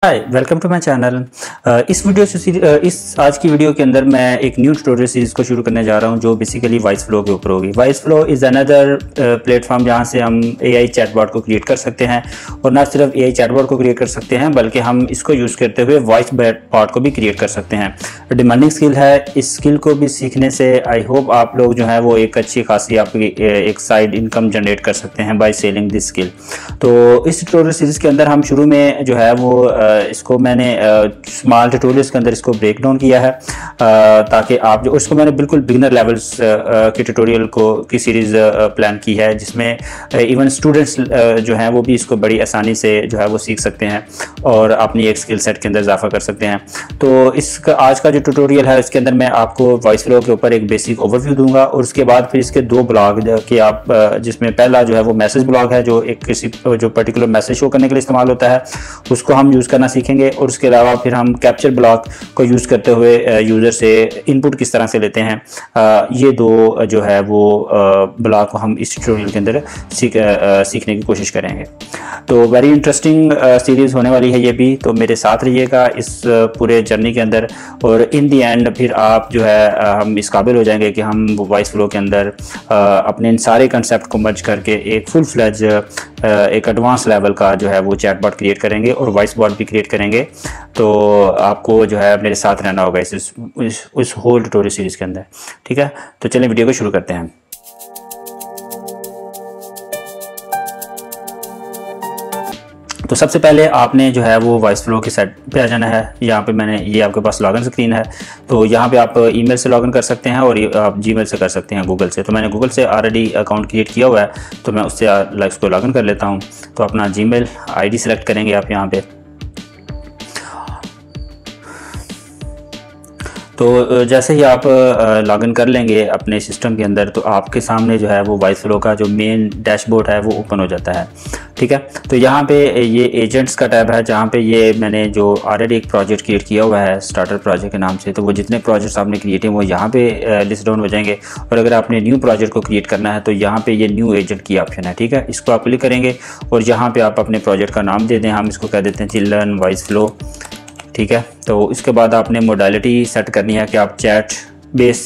Hi, welcome to my channel. इस आज की वीडियो के अंदर मैं एक न्यू ट्यूटोरियल सीरीज को शुरू करने जा रहा हूं जो बेसिकली वॉइस फ्लो के ऊपर होगी। Voice flow is another platform जहां से हम एआई चैटबॉट को क्रिएट कर सकते हैं, और ना सिर्फ एआई चैटबॉट को क्रिएट कर सकते हैं बल्कि हम इसको यूज़ करते हुए वॉइस बॉट को भी क्रिएट कर सकते हैं। डिमांडिंग स्किल है, इस स्किल को भी सीखने से आई होप आप लोग जो है वो एक अच्छी खासी आपकी एक साइड इनकम जनरेट कर सकते हैं बाय सेलिंग दिस स्किल। तो इस ट्यूटोरियल सीरीज के अंदर हम शुरू में जो है वो इसको मैंने स्मॉल ट्यूटोरियल्स के अंदर इसको ब्रेक डाउन किया है ताकि आप जो इसको मैंने बिल्कुल बिगिनर लेवल्स के ट्यूटोरियल की सीरीज़ प्लान की है, जिसमें इवन स्टूडेंट्स जो हैं वो भी इसको बड़ी आसानी से जो है वो सीख सकते हैं और अपनी एक स्किल सेट के अंदर इजाफा कर सकते हैं। तो इसका आज का जो ट्यूटोरियल है इसके अंदर मैं आपको वॉइस फ्लो के ऊपर एक बेसिक ओवरव्यू दूंगा, और उसके बाद फिर इसके दो ब्लॉग कि आप जिसमें पहला जो है वो मैसेज ब्लॉग है जो एक किसी जो पर्टिकुलर मैसेज शो करने के लिए इस्तेमाल होता है, उसको हम यूज़ करना सीखेंगे। और उसके अलावा फिर हम कैप्चर ब्लॉक को यूज़ करते हुए यूज़र से इनपुट किस तरह से लेते हैं, ये दो जो है वो ब्लॉक को हम इस ट्यूटोरियल के अंदर सीखने की कोशिश करेंगे। तो वेरी इंटरेस्टिंग सीरीज़ होने वाली है ये भी, तो मेरे साथ रहिएगा इस पूरे जर्नी के अंदर, और इन दी एंड फिर आप जो है हम इस काबिल हो जाएंगे कि हम वॉइस फ्लो के अंदर अपने इन सारे कंसेप्ट को मर्ज करके एक फुल फ्लेज एक एडवांस लेवल का जो है वो चैटबॉट क्रिएट करेंगे और वॉइस बॉट भी क्रिएट करेंगे। तो आपको जो है मेरे साथ रहना होगा इस होल ट्यूटोरियल सीरीज़ के अंदर, ठीक है। तो चलिए वीडियो को शुरू करते हैं। तो सबसे पहले आपने जो है वो वॉइस फ्लो के सेट पे आ जाना है। यहाँ पे मैंने ये आपके पास लॉगिन स्क्रीन है, तो यहाँ पे आप ईमेल से लॉगिन कर सकते हैं और आप जीमेल से कर सकते हैं, गूगल से। तो मैंने गूगल से ऑलरेडी अकाउंट क्रिएट किया हुआ है, तो मैं उससे इसको लॉगिन कर लेता हूँ। तो अपना जीमेल आईडी सेलेक्ट करेंगे आप यहाँ पे। तो जैसे ही आप लॉगिन कर लेंगे अपने सिस्टम के अंदर, तो आपके सामने जो है वो वॉइस फ्लो का जो मेन डैशबोर्ड है वो ओपन हो जाता है, ठीक है। तो यहाँ पे ये एजेंट्स का टैब है, जहाँ पे ये मैंने जो ऑलरेडी एक प्रोजेक्ट क्रिएट किया हुआ है स्टार्टर प्रोजेक्ट के नाम से, तो वो जितने प्रोजेक्ट्स आपने क्रिएट हैं वो यहाँ पे लिस्ट डाउन हो जाएंगे। और अगर आपने न्यू प्रोजेक्ट को क्रिएट करना है तो यहाँ पे ये न्यू एजेंट की ऑप्शन है, ठीक है। इसको आप क्लिक करेंगे और यहाँ पे आप अपने प्रोजेक्ट का नाम दे दें, हम इसको कह देते हैं चिल्ड्रन वॉइस फ्लो, ठीक है। तो इसके बाद आपने मोडालिटी सेट करनी है कि आप chat base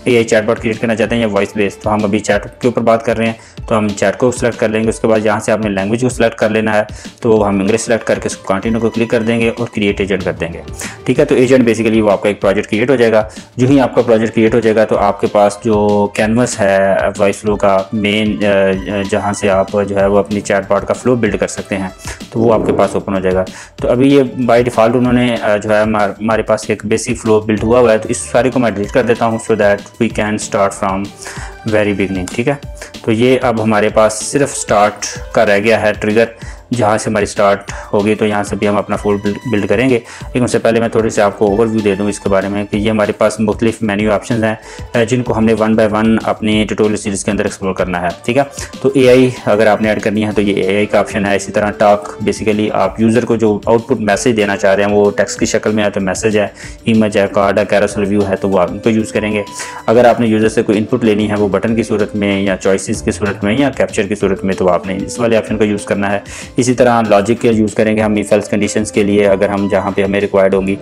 AI chatbot create करना चाहते हैं या वॉइस बेस। तो हम अभी चैट के ऊपर बात कर रहे हैं, तो हम चैट को सिलेक्ट कर लेंगे। उसके बाद यहाँ से आपने लैंग्वेज को सिलेक्ट कर लेना है, तो हम इंग्लिश सेलेक्ट करके इसको कंटिन्यू को क्लिक कर देंगे और क्रिएट एजेंट कर देंगे, ठीक है। तो एजेंट बेसिकली वो आपका एक प्रोजेक्ट क्रिएट हो जाएगा। जो ही आपका प्रोजेक्ट क्रिएट हो जाएगा तो आपके पास जो कैनवस है वॉइस फ्लो का मेन, जहाँ से आप जो है वो अपनी चैटबॉट का फ्लो बिल्ड कर सकते हैं, तो वो आपके पास ओपन हो जाएगा। तो अभी ये बाय डिफ़ॉल्ट उन्होंने जो है हमारे पास एक बेसिक फ्लो बिल्ड हुआ हुआ है, तो इस सारे को मैं डिलीट कर देता हूँ so that we can start from very beginning, ठीक है। तो ये अब हमारे पास सिर्फ स्टार्ट का रह गया है ट्रिगर, जहाँ से हमारी स्टार्ट होगी। तो यहाँ से भी हम अपना फुल बिल्ड करेंगे, लेकिन उससे पहले मैं थोड़ी सी आपको ओवरव्यू दे दूँ इसके बारे में कि ये हमारे पास मुख्तलिफ मेन्यू ऑप्शन हैं जिनको हमने वन बाय वन अपनी ट्यूटोरियल सीरीज़ के अंदर एक्सप्लोर करना है, ठीक है। तो एआई अगर आपने ऐड करनी है तो ये एआई का ऑप्शन है। इसी तरह टॉक, बेसिकली आप यूज़र को जो आउटपुट मैसेज देना चाह रहे हैं वो टेक्स्ट की शक्ल में है तो मैसेज है, इमेज है, कार्ड है, कैरोसेल व्यू है, तो वो आप इनको यूज़ करेंगे। अगर आपने यूज़र से कोई इनपुट लेनी है वो बटन की सूरत में या चॉइसेस की सूरत में या कैप्चर की सूरत में, तो आपने इस वाले ऑप्शन को यूज़ करना है। इसी तरह लॉजिक के यूज़ करेंगे हम इफ एल्स कंडीशंस के लिए, अगर हम जहाँ पे हमें रिक्वायर्ड होंगी।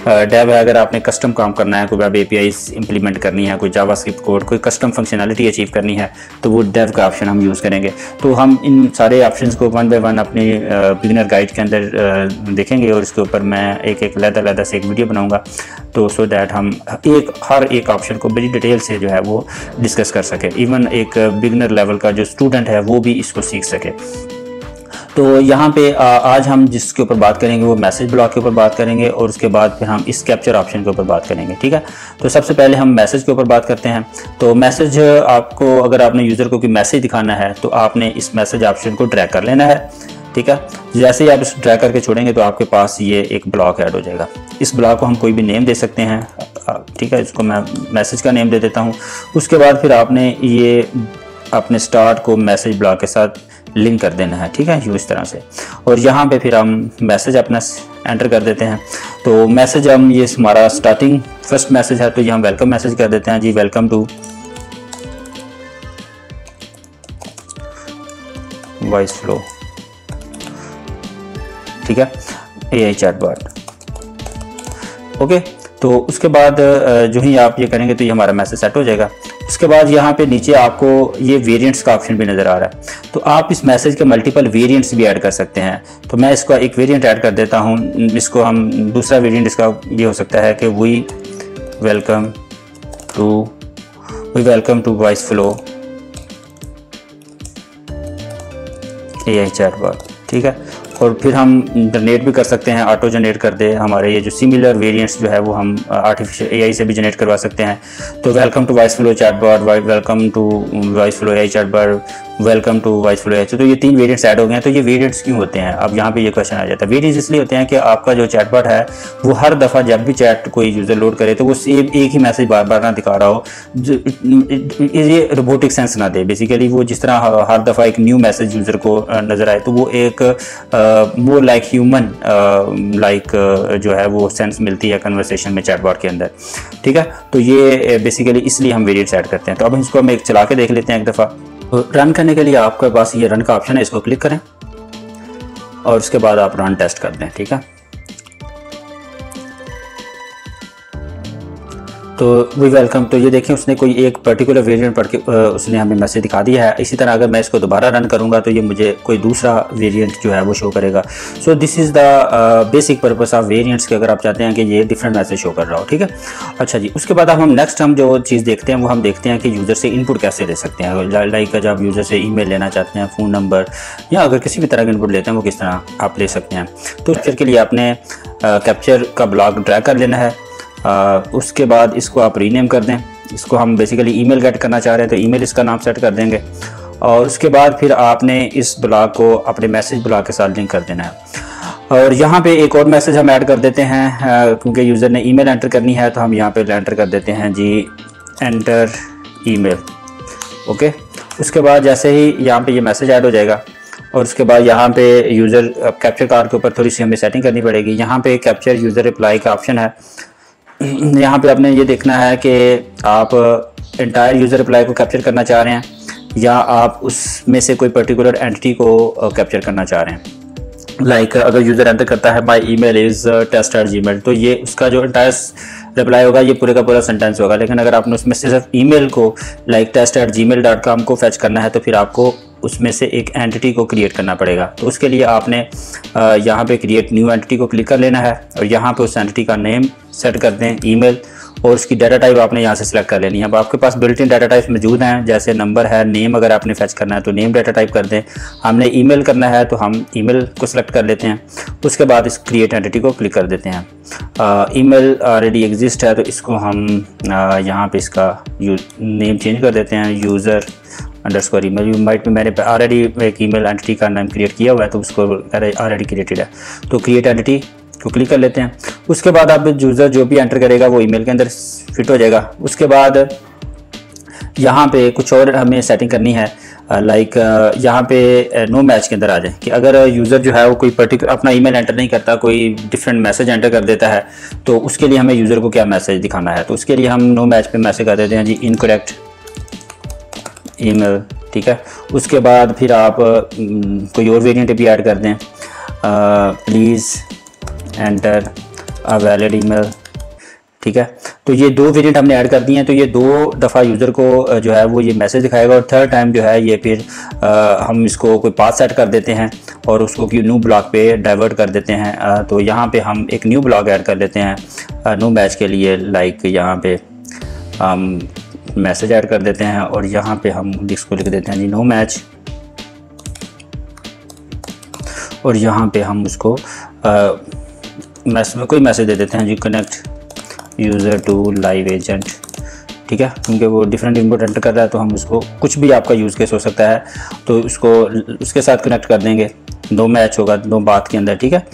डेव है, अगर आपने कस्टम काम करना है, कोई वेब एपीआई इंप्लीमेंट करनी है, कोई जावास्क्रिप्ट कोड, कोई कस्टम फंक्शनैलिटी अचीव करनी है, तो वो डेव का ऑप्शन हम यूज़ करेंगे। तो हम इन सारे ऑप्शंस को वन बाय वन अपनी बिगिनर गाइड के अंदर देखेंगे, और इसके ऊपर मैं एक अलग से एक वीडियो बनाऊँगा, तो सो दैट हम हर एक ऑप्शन को बड़ी डिटेल से जो है वो डिस्कस कर सके। इवन एक बिगिनर लेवल का जो स्टूडेंट है वो भी इसको सीख सके। तो यहाँ पे आज हम जिसके ऊपर बात करेंगे वो मैसेज ब्लॉक के ऊपर बात करेंगे, और उसके बाद फिर हम इस कैप्चर ऑप्शन के ऊपर बात करेंगे, ठीक है। तो सबसे पहले हम मैसेज के ऊपर बात करते हैं। तो मैसेज आपको, अगर आपने यूज़र को कोई मैसेज दिखाना है तो आपने इस मैसेज ऑप्शन को ड्रैग कर लेना है, ठीक है। जैसे ही आप इस ड्रैग करके छोड़ेंगे तो आपके पास ये एक ब्लॉक ऐड हो जाएगा। इस ब्लॉक को हम कोई भी नेम दे सकते हैं, ठीक है। इसको मैं मैसेज का नेम दे देता हूँ। उसके बाद फिर आपने ये अपने स्टार्ट को मैसेज ब्लॉक के साथ लिंक कर देना है, ठीक है, यूँ इस तरह से। और यहाँ पे फिर हम मैसेज अपना एंटर कर देते हैं। तो मैसेज हम, ये हमारा स्टार्टिंग फर्स्ट मैसेज है, तो ये हम वेलकम मैसेज कर देते हैं जी, वेलकम टू वॉइस फ्लो, ठीक है। AI chatbot. ओके, तो उसके बाद जो ही आप ये करेंगे तो ये हमारा मैसेज सेट हो जाएगा। उसके बाद यहाँ पे नीचे आपको ये वेरिएंट्स का ऑप्शन भी नज़र आ रहा है, तो आप इस मैसेज के मल्टीपल वेरिएंट्स भी ऐड कर सकते हैं। तो मैं इसका एक वेरिएंट ऐड कर देता हूँ, इसको हम दूसरा वेरिएंट इसका ये हो सकता है कि we welcome to voice flow AI chatbot, ठीक है। और फिर हम जनरेट भी कर सकते हैं, ऑटो जनरेट कर दे हमारे ये जो सिमिलर वेरिएंट्स जो है वो हम आर्टिफिशियल AI से भी जनरेट करवा सकते हैं। तो welcome to voice flow chatbot, welcome to voice flow AI chatbot, welcome to voice flow AI। तो ये 3 वेरिएंट्स ऐड हो गए हैं। तो ये वेरिएंट्स क्यों होते हैं, अब यहाँ पे ये क्वेश्चन आ जाता है। वेरिएंट्स इसलिए होते हैं कि आपका जो चैटबॉट है वो हर दफ़ा जब भी चैट कोई यूज़र लोड करे तो वो सेम एक ही मैसेज बार बार ना दिखा रहा हो, ये रोबोटिक सेंस ना दे। बेसिकली वो जिस तरह हर दफ़ा एक न्यू मैसेज यूज़र को नज़र आए तो वो एक मोर लाइक ह्यूमन जो है वो सेंस मिलती है कन्वर्सेशन में चैटबॉट के अंदर, ठीक है। तो ये बेसिकली इसलिए हम वेरिएंट्स ऐड करते हैं। तो अब इसको हम एक चला के देख लेते हैं एक दफ़ा। तो रन करने के लिए आपके पास ये रन का ऑप्शन है, इसको क्लिक करें और उसके बाद आप रन टेस्ट कर दें, ठीक है। तो वी वेलकम, तो ये देखें उसने कोई एक पर्टिकुलर वेरिएंट पढ़ के उसने हमें मैसेज दिखा दिया है। इसी तरह अगर मैं इसको दोबारा रन करूँगा तो ये मुझे कोई दूसरा वेरिएंट जो है वो शो करेगा। So this is the basic purpose of variants के, अगर आप चाहते हैं कि ये डिफरेंट मैसेज शो कर रहा हो, ठीक है। अच्छा जी, उसके बाद हम नेक्स्ट हम जो चीज़ देखते हैं वो हम देखते हैं कि यूज़र से इनपुट कैसे ले सकते हैं। लाइक जब यूज़र से ईमेल लेना चाहते हैं, फ़ोन नंबर, या अगर किसी भी तरह का इनपुट लेते हैं वो किस तरह आप ले सकते हैं। तो उसके लिए आपने कैप्चर का ब्लॉक ड्रैग कर लेना है। उसके बाद इसको आप रीनेम कर दें। इसको हम बेसिकली ईमेल गेट करना चाह रहे हैं तो ईमेल इसका नाम सेट कर देंगे। और उसके बाद फिर आपने इस ब्लॉक को अपने मैसेज ब्लॉक के साथ लिंक कर देना है। और यहाँ पे एक और मैसेज हम ऐड कर देते हैं, क्योंकि यूज़र ने ईमेल एंटर करनी है तो हम यहाँ पे एंटर कर देते हैं जी एंटर ईमेल। ओके, उसके बाद जैसे ही यहाँ पे ये मैसेज ऐड हो जाएगा और उसके बाद यहाँ पे यूज़र कैप्चर कार्ड के ऊपर थोड़ी सी हमें सेटिंग करनी पड़ेगी। यहाँ पे कैप्चर यूज़र रिप्लाई का ऑप्शन है। यहाँ पे आपने ये देखना है कि आप एंटायर यूज़र रिप्लाई को कैप्चर करना चाह रहे हैं या आप उसमें से कोई पर्टिकुलर एंटिटी को कैप्चर करना चाह रहे हैं। लाइक अगर यूज़र एंटर करता है माई ईमेल इज़ test@gmail, तो ये उसका जो एंटायर रिप्लाई होगा ये पूरे का पूरा सेंटेंस होगा। लेकिन अगर आपने उसमें से सिर्फ ईमेल को लाइक test@gmail.com को फैच करना है तो फिर आपको उसमें से एक एंटिटी को क्रिएट करना पड़ेगा। तो उसके लिए आपने यहाँ पे क्रिएट न्यू एंटिटी को क्लिक कर लेना है और यहाँ पे उस एंटिटी का नेम सेट कर दें ईमेल, और उसकी डाटा टाइप आपने यहाँ से सिलेक्ट कर लेनी है। अब आपके पास बिल्ट इन डाटा टाइप्स मौजूद हैं, जैसे नंबर है, नेम अगर आपने फैच करना है तो नेम डाटा टाइप कर दें। हमने ईमेल करना है तो हम ईमेल को सिलेक्ट कर लेते हैं। उसके बाद इस क्रिएट एंटिटी को क्लिक कर देते हैं। ईमेल ऑलरेडी एग्जिस्ट है तो इसको हम यहाँ पे इसका नेम चेंज कर देते हैं, यूज़र अंडरस्कोर ईमेल। माइट में मैंने ऑलरेडी एक ईमेल एंटिटी का नाम क्रिएट किया हुआ है तो उसको ऑलरेडी क्रिएटेड है। तो क्रिएट एंटिटी को क्लिक कर लेते हैं। उसके बाद आप यूज़र जो भी एंटर करेगा वो ईमेल के अंदर फिट हो जाएगा। उसके बाद यहाँ पे कुछ और हमें सेटिंग करनी है, लाइक यहाँ पे नो मैच के अंदर आ जाए कि अगर यूज़र जो है वो कोई पर्टिकुलर अपना ईमेल एंटर नहीं करता, कोई डिफरेंट मैसेज एंटर कर देता है, तो उसके लिए हमें यूज़र को क्या मैसेज दिखाना है। तो उसके लिए हम नो मैच पे मैसेज कर देते हैं जी इनकरेक्ट ईमेल, ठीक है। उसके बाद फिर आप कोई और वेरिएंट भी ऐड कर दें, please enter a valid email, ठीक है। तो ये 2 वेरिएंट हमने ऐड कर दिए हैं। तो ये 2 दफ़ा यूज़र को जो है वो ये मैसेज दिखाएगा और थर्ड टाइम जो है ये फिर हम इसको कोई पाथ सेट कर देते हैं और उसको न्यू ब्लॉक पे डाइवर्ट कर देते हैं। तो यहाँ पे हम एक न्यू ब्लॉक ऐड कर लेते हैं नो मैच के लिए। लाइक यहाँ पे हम मैसेज ऐड कर देते हैं और यहाँ पे हम इसको लिख देते हैं जी नो मैच, और यहाँ पे हम उसको कोई मैसेज दे देते हैं जी connect user to live agent, ठीक है। क्योंकि वो डिफरेंट इनपुट एंटर कर रहा है तो हम उसको कुछ भी आपका यूज़ केस हो सकता है तो उसको उसके साथ कनेक्ट कर देंगे। 2 मैच होगा 2 बात के अंदर, ठीक है।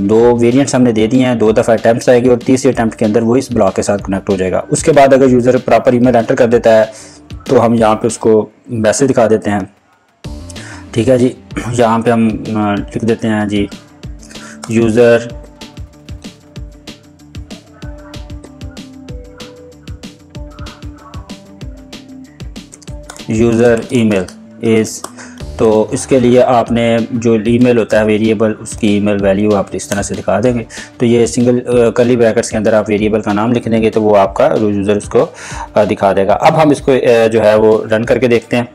2 वेरिएंट्स हमने दे दिए हैं, 2 दफ़ा अटैम्प्ट आएगी और तीसरे अटैम्प्ट के अंदर वो इस ब्लॉक के साथ कनेक्ट हो जाएगा। उसके बाद अगर यूज़र प्रॉपर ईमेल एंटर कर देता है तो हम यहाँ पे उसको मैसेज दिखा देते हैं, ठीक है जी। यहाँ पे हम लिख देते हैं जी यूज़र ईमेल इज़, तो इसके लिए आपने जो ईमेल होता है वेरिएबल, उसकी ईमेल वैल्यू आप इस तरह से दिखा देंगे। तो ये सिंगल कर्ली ब्रैकेट्स के अंदर आप वेरिएबल का नाम लिख देंगे तो वो आपका यूज़र उसको दिखा देगा। अब हम इसको जो है वो रन करके देखते हैं।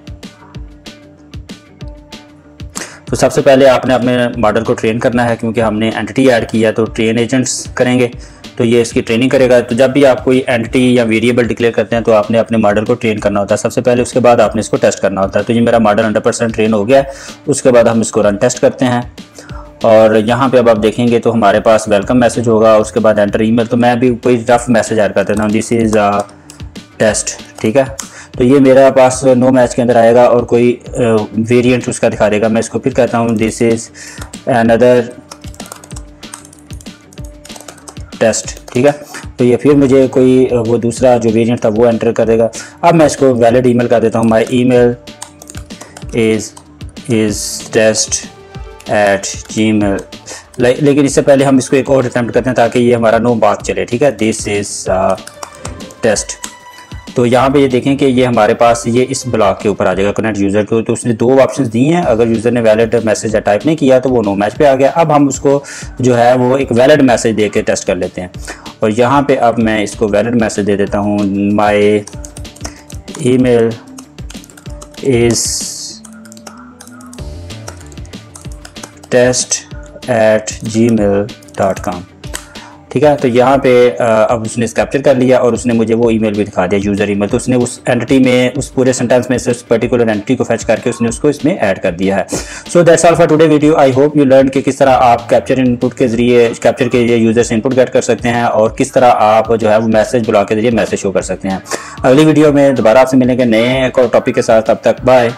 तो सबसे पहले आपने अपने मॉडल को ट्रेन करना है, क्योंकि हमने एंटिटी ऐड किया तो ट्रेन एजेंट्स करेंगे, तो ये इसकी ट्रेनिंग करेगा। तो जब भी आप कोई एंटिटी या वेरिएबल डिक्लेयर करते हैं तो आपने अपने मॉडल को ट्रेन करना होता है सबसे पहले, उसके बाद आपने इसको टेस्ट करना होता है। तो ये मेरा मॉडल 100% ट्रेन हो गया है। उसके बाद हम इसको रन टेस्ट करते हैं और यहाँ पे अब आप देखेंगे तो हमारे पास वेलकम मैसेज होगा, उसके बाद एंटर ईमेल। तो मैं अभी कोई रफ मैसेज ऐड कर देता हूँ, दिस इज़ अ टेस्ट, ठीक है। तो ये मेरा पास नो मैच के अंदर आएगा और कोई वेरिएंट उसका दिखा देगा। मैं इसको फिर कहता हूँ दिस इज़ अनदर टेस्ट, ठीक है। तो ये फिर मुझे कोई वो दूसरा जो वेरिएंट था वो एंटर कर देगा। अब मैं इसको वैलिड ईमेल कर देता हूँ, माई ईमेल इज़ test@gmail। लेकिन इससे पहले हम इसको एक और अटैम्प्ट करते हैं ताकि ये हमारा नो बात चले, ठीक है। This is test. तो यहाँ पे ये देखें कि ये हमारे पास ये इस ब्लॉक के ऊपर आ जाएगा कनेक्ट यूज़र को। तो उसने 2 ऑप्शंस दी हैं, अगर यूज़र ने वैलिड मैसेज टाइप नहीं किया तो वो नो मैच पे आ गया। अब हम उसको जो है वो एक वैलिड मैसेज दे के टेस्ट कर लेते हैं। और यहाँ पे अब मैं इसको वैलिड मैसेज दे देता हूँ, माई ईमेल इज़ test@gmail.com, ठीक है। तो यहाँ पे अब उसने कैप्चर कर लिया और उसने मुझे वो ईमेल भी दिखा दिया, यूज़र ईमेल। तो उसने उस एंटिटी में, उस पूरे सेंटेंस में से उस पर्टिकुलर एंटिटी को फैच करके उसने उसको इसमें ऐड कर दिया है। So that's all for today video. I hope you learn कि किस तरह आप कैप्चर इनपुट के जरिए, कैप्चर के लिए यूज़र से इनपुट गेट कर सकते हैं और किस तरह आप जो है वो मैसेज ब्लॉक के जरिए मैसेज शो कर सकते हैं। अगली वीडियो में दोबारा आपसे मिलेंगे नए एक और टॉपिक के साथ। तब तक बाय।